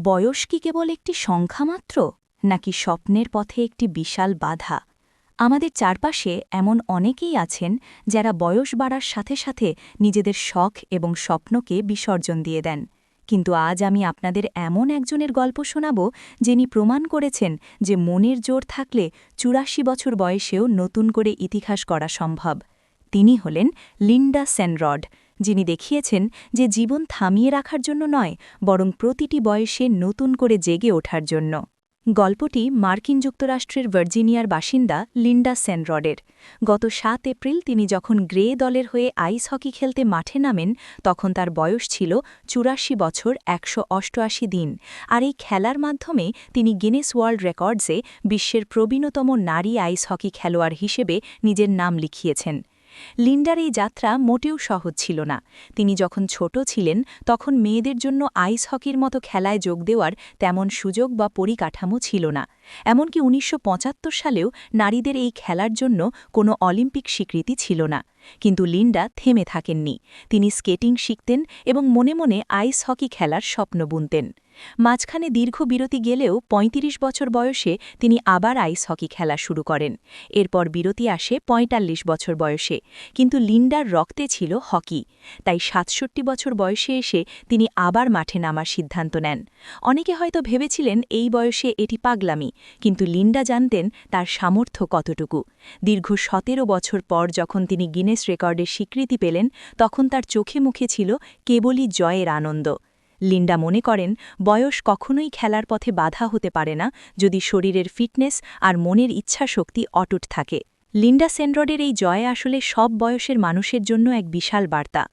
বয়স কি কেবল একটি সংখ্যা মাত্র, নাকি স্বপ্নের পথে একটি বিশাল বাধা? আমাদের চারপাশে এমন অনেকেই আছেন যারা বয়স বাড়ার সাথে সাথে নিজেদের শখ এবং স্বপ্নকে বিসর্জন দিয়ে দেন। কিন্তু আজ আমি আপনাদের এমন একজনের গল্প শোনাব, যিনি প্রমাণ করেছেন যে মনের জোর থাকলে ৮৪ বছর বয়সেও নতুন করে ইতিহাস গড়া সম্ভব। তিনি হলেন লিন্ডা সেনরড, যিনি দেখিয়েছেন যে জীবন থামিয়ে রাখার জন্য নয়, বরং প্রতিটি বয়সে নতুন করে জেগে ওঠার জন্য। গল্পটি মার্কিন যুক্তরাষ্ট্রের ভার্জিনিয়ার বাসিন্দা লিন্ডা সেনরডের। গত ৭ এপ্রিল তিনি যখন গ্রে দলের হয়ে আইস হকি খেলতে মাঠে নামেন, তখন তার বয়স ছিল ৮৪ বছর ১৮৮ দিন, আর এই খেলার মাধ্যমে তিনি গিনেস ওয়ার্ল্ড রেকর্ডসে বিশ্বের প্রবীণতম নারী আইস হকি খেলোয়াড় হিসেবে নিজের নাম লিখিয়েছেন। লিন্ডার এই যাত্রা মোটেও সহজ ছিল না। তিনি যখন ছোট ছিলেন তখন মেয়েদের জন্য আইস হকির মতো খেলায় যোগ দেওয়ার তেমন সুযোগ বা পরিকাঠামো ছিল না। এমনকি ১৯৭৫ সালেও নারীদের এই খেলার জন্য কোনো অলিম্পিক স্বীকৃতি ছিল না। কিন্তু লিন্ডা থেমে থাকেননি। তিনি স্কেটিং শিখতেন এবং মনে মনে আইস হকি খেলার স্বপ্ন বুনতেন। মাঝখানে দীর্ঘ বিরতি গেলেও ৩৫ বছর বয়সে তিনি আবার আইস হকি খেলা শুরু করেন। এরপর বিরতি আসে ৪৫ বছর বয়সে, কিন্তু লিন্ডার রক্তে ছিল হকি। তাই ৬৭ বছর বয়সে এসে তিনি আবার মাঠে নামার সিদ্ধান্ত নেন। অনেকে হয়তো ভেবেছিলেন এই বয়সে এটি পাগলামি, কিন্তু লিন্ডা জানতেন তার সামর্থ্য কতটুকু। দীর্ঘ ১৭ বছর পর যখন তিনি গিনেস রেকর্ডের স্বীকৃতি পেলেন, তখন তার চোখে মুখে ছিল কেবলই জয়ের আনন্দ। লিন্ডা মনে করেন, বয়স কখনোই খেলার পথে বাধা হতে পারে না যদি শরীরের ফিটনেস আর মনের ইচ্ছাশক্তি অটুট থাকে। লিন্ডা সেনরডের এই জয় আসলে সব বয়সের মানুষের জন্য এক বিশাল বার্তা।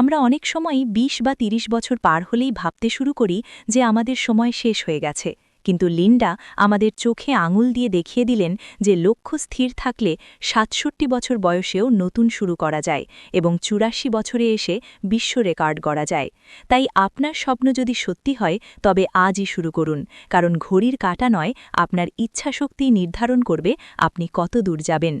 আমরা অনেক সময় ২০ বা ৩০ বছর পার হলেই ভাবতে শুরু করি যে আমাদের সময় শেষ হয়ে গেছে, কিন্তু লিন্ডা আমাদের চোখে আঙুল দিয়ে দেখিয়ে দিলেন যে লক্ষ্য স্থির থাকলে ৬৭ বছর বয়সেও নতুন শুরু করা যায় এবং ৮৪ বছরে এসে বিশ্ব রেকর্ড গড়া যায়। তাই আপনার স্বপ্ন যদি সত্যি হয়, তবে আজই শুরু করুন, কারণ ঘড়ির কাঁটা নয়, আপনার ইচ্ছাশক্তি নির্ধারণ করবে আপনি কত দূর যাবেন।